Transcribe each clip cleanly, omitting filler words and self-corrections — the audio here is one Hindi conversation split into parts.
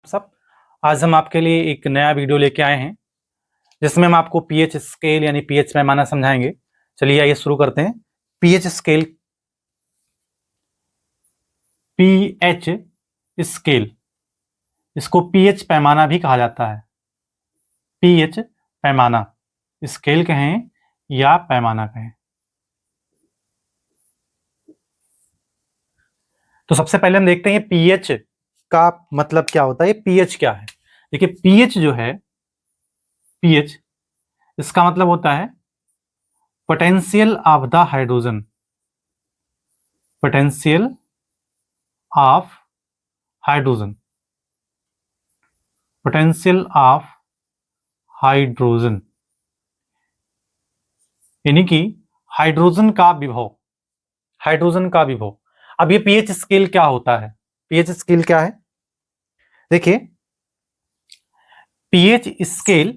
सब आज हम आपके लिए एक नया वीडियो लेके आए हैं जिसमें हम आपको पीएच स्केल यानी पीएच पैमाना समझाएंगे। चलिए आइए शुरू करते हैं। पीएच स्केल, पीएच स्केल, इसको पीएच पैमाना भी कहा जाता है। पीएच पैमाना, स्केल कहें या पैमाना कहें। तो सबसे पहले हम देखते हैं पीएच का मतलब क्या होता है। पीएच क्या है? देखिए पीएच जो है, पीएच इसका मतलब होता है potential of the hydrogen, potential of hydrogen, potential of hydrogen यानी कि हाइड्रोजन का विभव, हाइड्रोजन का विभव। अब ये पीएच स्केल क्या होता है? पीएच स्केल क्या है? देखिए पीएच स्केल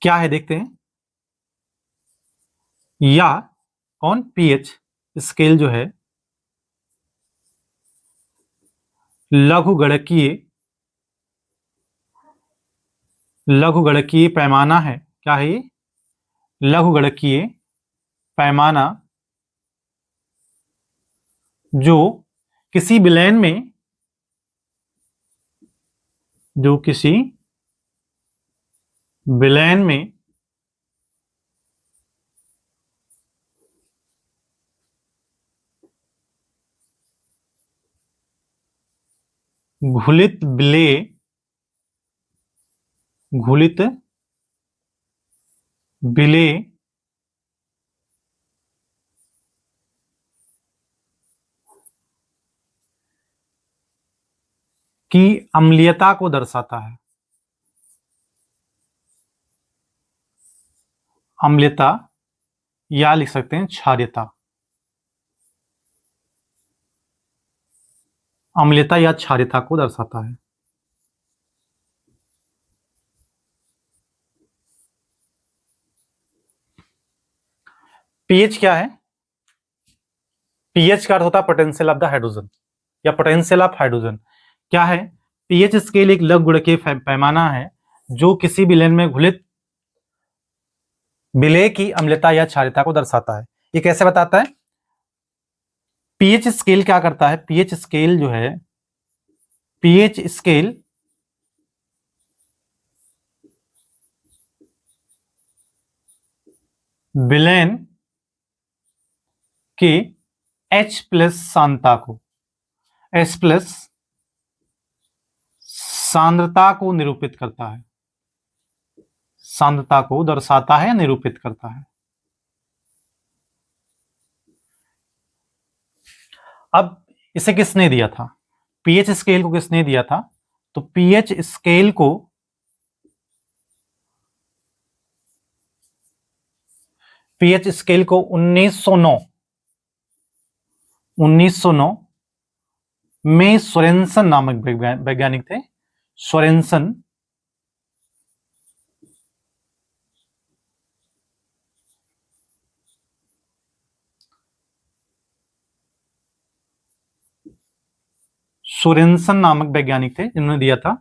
क्या है देखते हैं। या कौन? पीएच स्केल जो है लघुगणकीय, लघुगणकीय पैमाना है। क्या है ये? लघुगणकीय पैमाना जो किसी विलयन में, जो किसी विलयन में घुलित विलेय, घुलित विलेय की अम्लीयता को दर्शाता है। अम्लीयता या लिख सकते हैं क्षारीयता, अम्लीयता या क्षारीयता को दर्शाता है। पीएच क्या है? पीएच का अर्थ होता है पोटेंशियल ऑफ द हाइड्रोजन या पोटेंशियल ऑफ हाइड्रोजन। क्या है? पीएच स्केल एक लघुगणकीय पैमाना है जो किसी विलयन में घुलित विलेय की अम्लता या क्षारीयता को दर्शाता है। ये कैसे बताता है? पीएच स्केल क्या करता है? पीएच स्केल जो है, पीएच स्केल विलयन के H प्लस सांद्रता को, H प्लस सांद्रता को निरूपित करता है, सांद्रता को दर्शाता है, निरूपित करता है। अब इसे किसने दिया था? पीएच स्केल को किसने दिया था? तो पीएच स्केल को पीएच स्केल को 1909 में सोरेनसन नामक वैज्ञानिक थे। सोरेनसन, सोरेनसन नामक वैज्ञानिक थे जिन्होंने दिया था।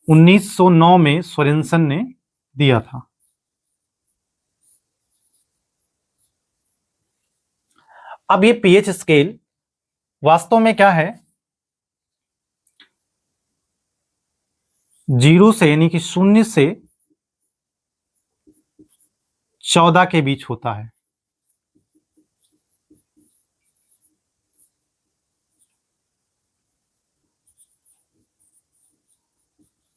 1909 में सोरेनसन ने दिया था। अब ये पीएच स्केल वास्तव में क्या है? 0 से यानी कि 0 से 14 के बीच होता है।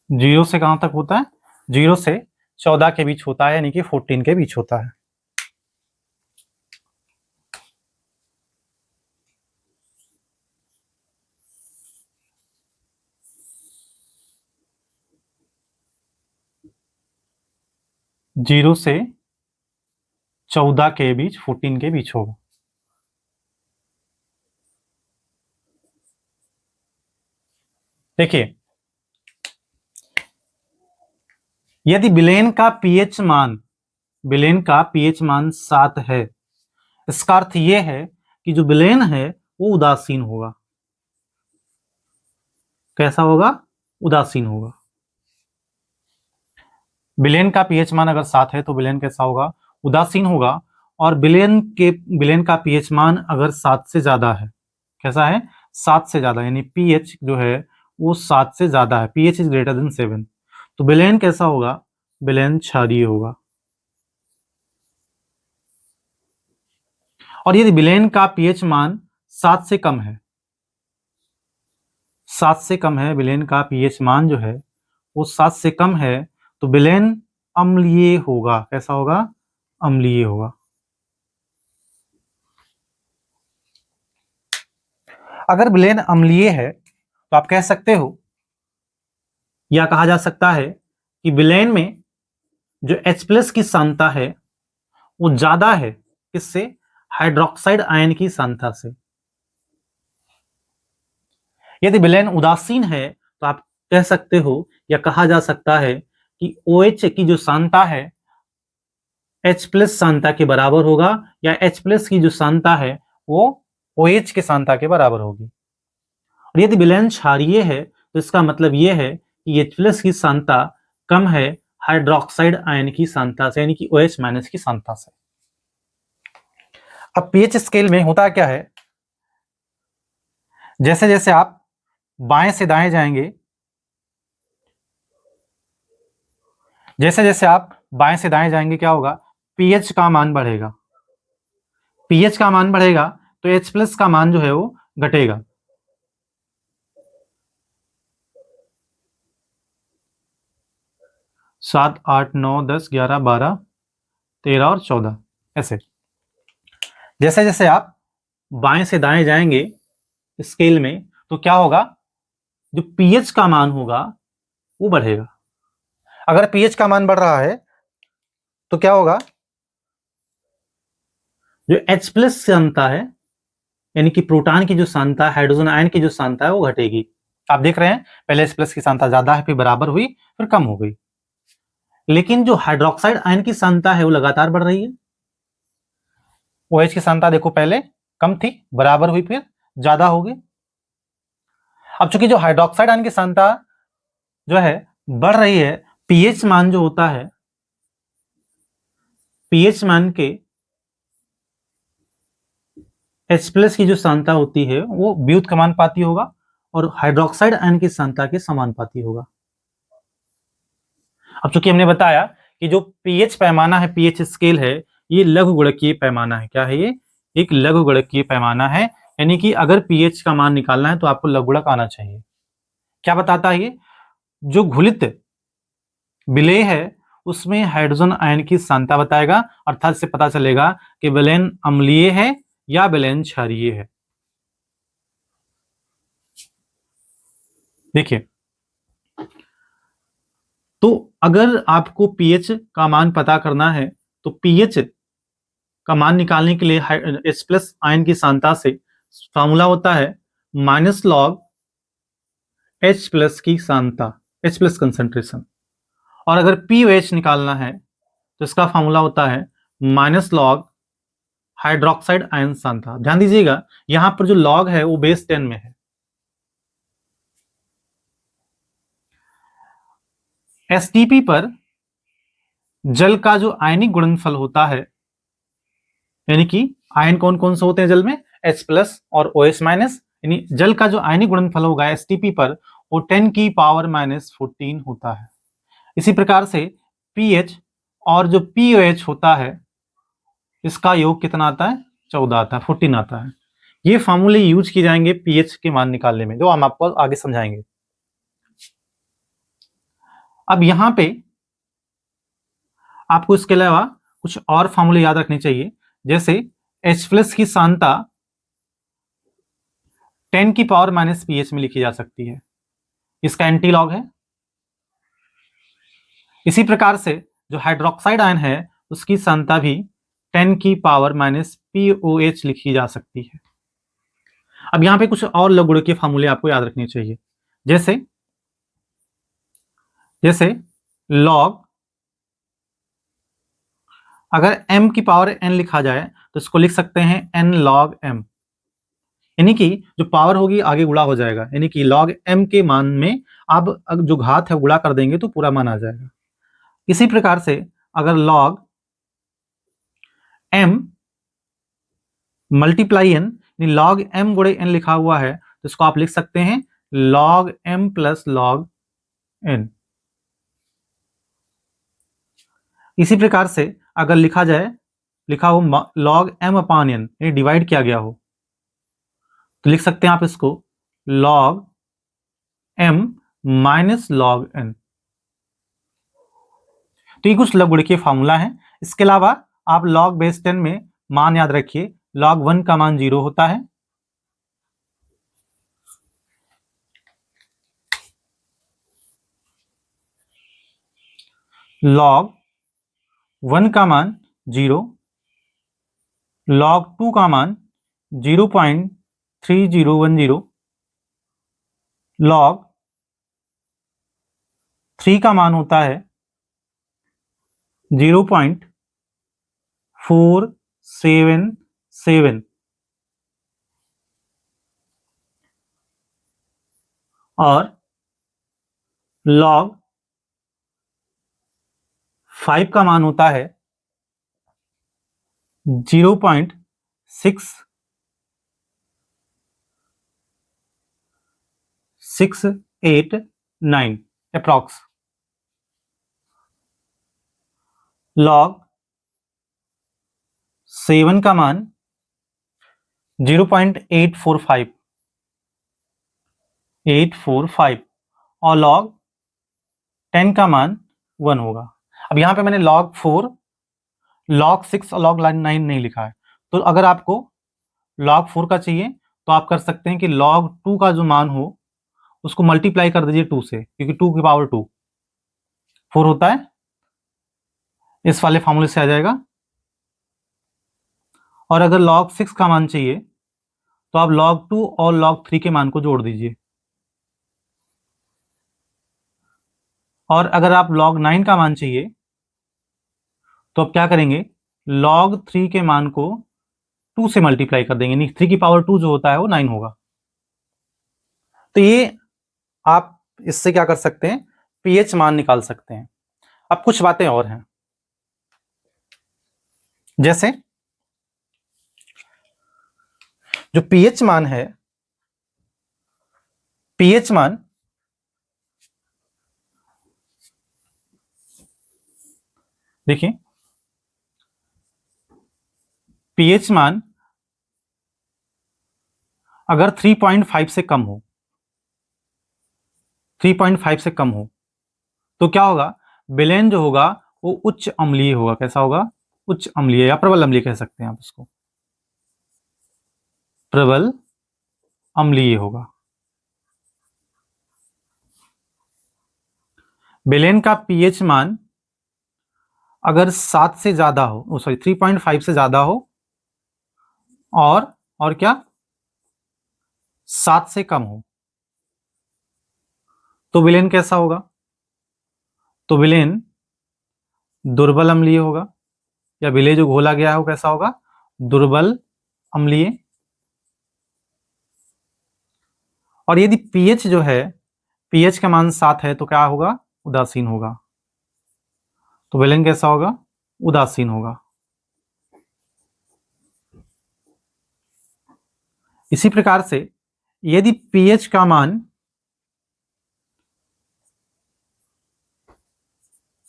0 से कहां तक होता है? 0 से 14 के बीच होता है, यानी कि 14 के बीच होता है। जीरो से 14 के बीच, 14 के बीच होगा। देखिए यदि विलेन का पीएच मान, विलेन का पीएच मान 7 है, इसका अर्थ यह है कि जो विलेन है वो उदासीन होगा। कैसा होगा? उदासीन होगा। विलेन का पीएच मान अगर 7 है तो विलेन कैसा होगा? उदासीन होगा। और विलेन का पीएच मान अगर 7 से ज्यादा है, कैसा है? 7 से ज्यादा, यानी पीएच जो है वो 7 से ज्यादा है, पीएच इज ग्रेटर देन 7, तो विलेन कैसा होगा? विलेन क्षारीय होगा। और यदि विलेन का पीएच मान 7 से कम है, 7 से कम है, विलेन का पीएच मान जो है वो 7 से कम है, तो विलेन अम्लीय होगा। कैसा होगा? अम्लीय होगा। अगर विलेन अम्लीय है तो आप कह सकते हो या कहा जा सकता है कि विलेन में जो H+ की सांद्रता है वो ज्यादा है, किससे? हाइड्रोक्साइड आयन की सांद्रता से। यदि विलेन उदासीन है तो आप कह सकते हो या कहा जा सकता है कि OH की जो सांद्रता है H+ सांद्रता के बराबर होगा, या H+ की जो सांद्रता है वो OH के सांद्रता के बराबर होगी। और यदि विलेन क्षारीय है तो इसका मतलब यह है कि H+ की सांद्रता कम है हाइड्रोक्साइड आयन की सांद्रता से, यानी कि OH- की सांद्रता से। अब पीएच स्केल में होता क्या है, जैसे जैसे आप बाएं से दाएं जाएंगे, जैसे जैसे आप बाएं से दाएं जाएंगे क्या होगा? पीएच का मान बढ़ेगा। पीएच का मान बढ़ेगा तो H+ का मान जो है वो घटेगा। सात, 8, 9, 10, 11, 12, 13 और 14, ऐसे जैसे जैसे आप बाएं से दाएं जाएंगे स्केल में तो क्या होगा? जो पीएच का मान होगा वो बढ़ेगा। अगर पीएच का मान बढ़ रहा है तो क्या होगा? जो H+ सांद्रता है, यानी कि प्रोटॉन की जो सांद्रता, हाइड्रोजन आयन की जो सांद्रता है वो घटेगी। आप देख रहे हैं पहले H+ की सांद्रता ज्यादा है, फिर बराबर हुई, फिर कम हो गई। लेकिन जो हाइड्रोक्साइड आयन की सांद्रता है वो लगातार बढ़ रही है। OH की सांद्रता देखो पहले कम थी, बराबर हुई, फिर ज्यादा हो गई। अब चूंकि जो हाइड्रोक्साइड आयन की सांद्रता जो है बढ़ रही है, पीएच मान जो होता है, पीएच मान के H+ की जो सांद्रता होती है वो व्युत्क्रमानुपाती होगा और हाइड्रोक्साइड आयन की सांद्रता के समानुपाती होगा। अब चूंकि हमने बताया कि जो पीएच पैमाना है, पीएच स्केल है, ये लघुगणकीय पैमाना है। क्या है ये? एक लघुगणकीय पैमाना है, यानी कि अगर पीएच का मान निकालना है तो आपको लघुगणक आना चाहिए। क्या बताता है ये? जो घुलित विलेय है उसमें हाइड्रोजन आयन की सांद्रता बताएगा, अर्थात से पता चलेगा कि विलेन अम्लीय है या विलेन क्षारीय है। देखिए, तो अगर आपको पीएच का मान पता करना है तो पीएच का मान निकालने के लिए H+ आयन की सांद्रता से फार्मूला होता है -log H+ की सांद्रता, H+ कंसंट्रेशन। और अगर POH निकालना है तो इसका फार्मूला होता है -log हाइड्रोक्साइड आयन सांद्रता। ध्यान दीजिएगा यहां पर जो लॉग है वो बेस 10 में है। एसटीपी पर जल का जो आयनिक गुणनफल होता है, यानी कि आयन कौन कौन से होते हैं जल में? H+ और OH-, यानी जल का जो आयनिक गुणनफल होगा एसटीपी पर वो 10⁻⁻14 होता है। इसी प्रकार से पीएच और जो पीओएच होता है इसका योग कितना आता है? 14 आता है, 14 आता है। ये फार्मूले यूज किए जाएंगे पीएच के मान निकालने में, जो हम आपको आगे समझाएंगे। अब यहां पे आपको इसके अलावा कुछ और फार्मूले याद रखने चाहिए, जैसे H+ की सांद्रता 10⁻⁻pH में लिखी जा सकती है, इसका एंटी लॉग है। इसी प्रकार से जो हाइड्रोक्साइड आयन है उसकी सांद्रता भी 10⁻⁻POH लिखी जा सकती है। अब यहां पे कुछ और लघुगणकीय फार्मूले आपको याद रखने चाहिए, जैसे जैसे लॉग, अगर m⁻n लिखा जाए तो इसको लिख सकते हैं n log m। यानी कि जो पावर होगी आगे गुणा हो जाएगा, यानी कि log m के मान में आप जो घात है गुणा कर देंगे तो पूरा मान आ जाएगा। इसी प्रकार से अगर log m multiply n, log m गुणे n लिखा हुआ है तो इसको आप लिख सकते हैं log m plus log n। इसी प्रकार से अगर लिखा हो log m अपान n, यानी डिवाइड किया गया हो, तो लिख सकते हैं आप इसको log m minus log n। तो ये कुछ लघुगणकीय फार्मूला है। इसके अलावा आप log बेस 10 में मान याद रखिए, log 1 का मान 0 होता है, log 1 का मान 0, log 2 का मान 0.3010, log 3 का मान होता है 0.477 और log 5 का मान होता है 0.6689 अप्रॉक्स। log 7 का मान 0.845 और log 10 का मान 1 होगा। अब यहाँ पे मैंने log 4, log 6 और log 9 नहीं लिखा है, तो अगर आपको log 4 का चाहिए तो आप कर सकते हैं कि log 2 का जो मान हो उसको मल्टीप्लाई कर दीजिए 2 से, क्योंकि 2 की पावर 2 4 होता है, इस वाले फॉर्मूले से आ जाएगा। और अगर log 6 का मान चाहिए तो आप log 2 और log 3 के मान को जोड़ दीजिए, और अगर आप log 9 का मान चाहिए तो आप क्या करेंगे, log 3 के मान को 2 से मल्टीप्लाई कर देंगे, यानी 3 की पावर 2 जो होता है वो 9 होगा। तो ये आप इससे क्या कर सकते हैं, pH मान निकाल सकते हैं। अब कुछ बातें और हैं, जैसे जो pH मान है, pH मान देखिए, pH मान अगर 3.5 से कम हो, 3.5 से कम हो तो क्या होगा, बेलेन जो होगा वो उच्च अम्लीय होगा। कैसा होगा, उच्च अम्लीय या प्रबल अम्लीय कह सकते हैं आप इसको, प्रबल अम्लीय होगा। बेलेन का pH मान अगर 7 से ज्यादा हो, सॉरी 3.5 से ज्यादा हो और क्या 7 से कम हो, तो विलेन कैसा होगा, तो विलेन दुर्बल अम्लीय होगा, या विलेय जो घोला गया है वो कैसा होगा, दुर्बल अम्लीय। और यदि pH जो है, pH का मान 7 है तो क्या होगा, उदासीन होगा, तो विलेन कैसा होगा, उदासीन होगा। इसी प्रकार से यदि pH का मान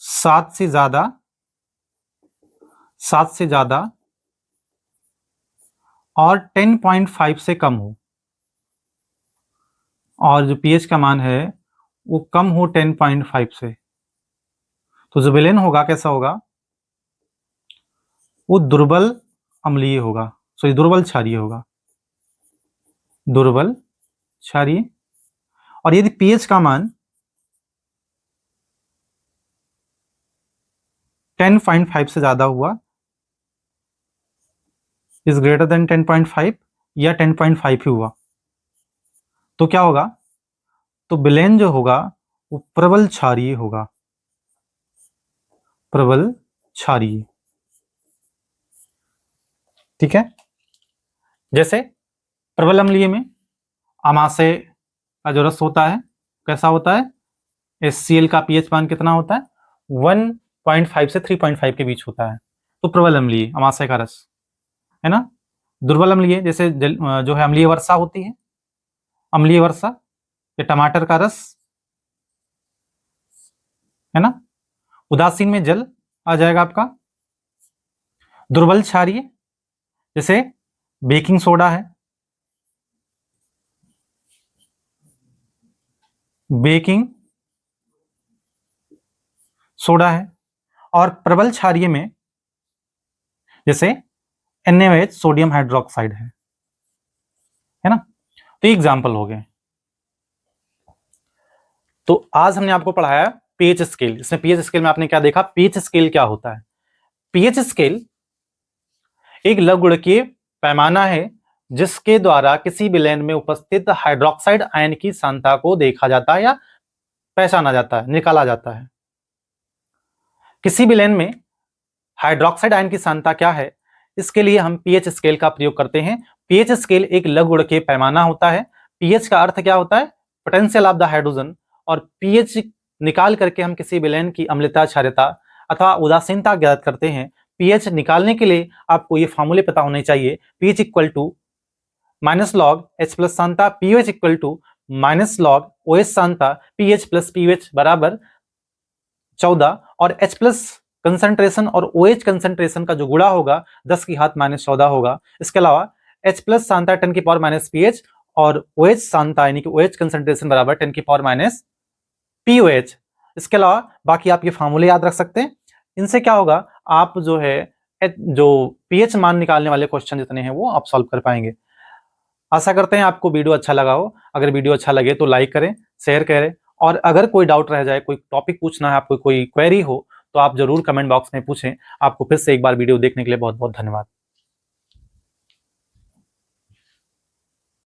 7 से ज्यादा और 10.5 से कम हो, और जो pH का मान है वो कम हो 10.5 से, तो जो विलेन होगा कैसा होगा, वो दुर्बल अम्लीय होगा, सॉरी दुर्बल क्षारीय होगा, दुर्बल क्षारीय। और यदि pH का मान 10.5 से ज्यादा हुआ, इज ग्रेटर देन 10.5 या 10.5 ही हुआ, तो क्या होगा, तो विलेन जो होगा वो प्रबल क्षारीय होगा, प्रबल क्षारीय। ठीक है, जैसे प्रबल अम्लीय में अमाशय का जो रस होता है कैसा होता है, HCl का पीएच मान कितना होता है, 1.5 से 3.5 के बीच होता है। तो प्रबल अम्लीय अमाशय का रस है ना। दुर्बल अम्लीय जैसे जो है अम्लीय वर्षा होती है, अम्लीय वर्षा ये टमाटर का रस है ना। उदासीन में जल आ जाएगा आपका। दुर्बल क्षारीय जैसे बेकिंग सोडा है, बेकिंग सोडा है। और प्रबल क्षारीय में जैसे NaOH सोडियम हाइड्रोक्साइड है ना। तो एग्जाम्पल हो गए। तो आज हमने आपको पढ़ाया पीएच स्केल। इसमें पीएच स्केल में आपने क्या देखा, पीएच स्केल क्या होता है। पीएच स्केल एक लघुगुणकीय पैमाना है जिसके द्वारा किसी विलयन में उपस्थित हाइड्रोक्साइड आयन की सांद्रता को देखा जाता है या पहचाना जाता है, निकाला जाता है। किसी विलयन में हाइड्रोक्साइड आयन की सांद्रता क्या है, इसके लिए हम पीएच स्केल का प्रयोग करते हैं। पीएच स्केल एक लघुगुणकीय पैमाना होता है। पीएच का अर्थ क्या होता है, पोटेंशियल ऑफ द हाइड्रोजन। और पीएच निकाल करके हम किसी विलयन की अम्लता, क्षारीयता अथवा उदासीनता ज्ञात करते हैं। पीएच निकालने के लिए आपको ये फॉर्मूले पता होने चाहिए। PH equal to minus log H plus सांद्रता, pOH equal to minus log OH सांद्रता, पीएच प्लस पीओएच बराबर 14। और H प्लस कंसंट्रेशन और OH कंसंट्रेशन का जो गुणा होगा 10 की घात -14 होगा। इसके अलावा H प्लस सांद्रता 10 की पावर माइनस पीएच और OH सांद्रता यानी कि OH कंसंट्रेशन बराबर 10 की पावर माइनस POH। इसके अलावा बाकी आप ये फार्मूले याद रख सकते हैं। इनसे क्या होगा, आप जो है जो पीएच मान निकालने वाले क्वेश्चन जितने हैं वो आप सॉल्व कर पाएंगे। आशा करते हैं आपको वीडियो अच्छा लगा हो। अगर वीडियो अच्छा लगे तो लाइक करें, शेयर करें। और अगर कोई डाउट रह जाए, कोई टॉपिक पूछना है आपको, कोई क्वेरी हो, तो आप जरूर कमेंट बॉक्स में पूछें। आपको फिर से एक बार वीडियो देखने के लिए बहुत बहुत धन्यवाद।